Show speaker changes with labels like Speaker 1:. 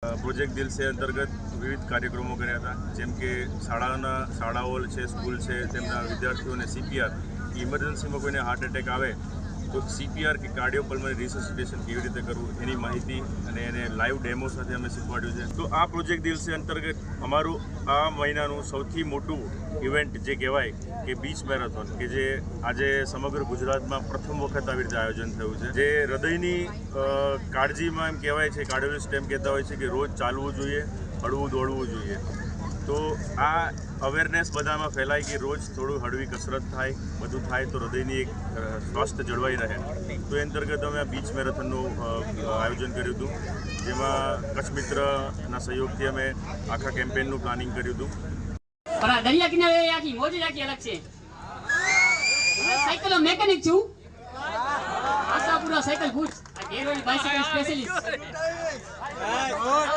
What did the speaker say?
Speaker 1: Project દિલ સે અંતર્ગત વિવિધ કાર્યક્રમો કર્યા હતા, જેમ કે શાળાઓ છે, સ્કૂલ છે, તેમના વિદ્યાર્થીઓને સીપીઆર ઇમરજન્સીમાં કોઈને હાર્ટ એટેક આવે તો સીપીઆર કે કાર્ડિયોપલ્મનરી રિસસિટેશન કેવી રીતે કરવું એની માહિતી અને એને લાઈવ ડેમો સાથે અમે શીખવાડ્યું છે. તો આ પ્રોજેક્ટ દિવસે અંતર્ગત અમારું આ મહિનાનું સૌથી મોટું ઇવેન્ટ જે કહેવાય કે બીચ મેરેથોન, કે જે આજે સમગ્ર ગુજરાતમાં પ્રથમ વખત આવી રીતે આયોજન થયું છે. જે હૃદયની કાળજીમાં એમ કહેવાય છે, કાર્ડિયોલોજિસ્ટ એમ કહેતા હોય છે કે રોજ ચાલવું જોઈએ, હળવું દોડવું જોઈએ. તો આ અવેરનેસ બધામાં ફેલાય કે રોજ થોડું હળવી કસરત થાય, બધું થાય તો હૃદયની એક સ્વાસ્થ્ય જળવાઈ રહે. તો એ અંતર્ગત અમે આ બીચ મેરેથોનનું આયોજન કર્યું હતું, જેમાં કચ્છ મિત્રના સહયોગથી અમે આખા કેમ્પેનનું પ્લાનિંગ કર્યું હતું.
Speaker 2: પણ આ દરિયા કિનારે આખી મોજ જ આખી અલગ છે. હું સાયકલનો મેકેનિક છું, આશાપુરા સાયકલ ભુજ, આ ગેરવાળી બાઇસિકલ સ્પેશિયલિસ્ટ.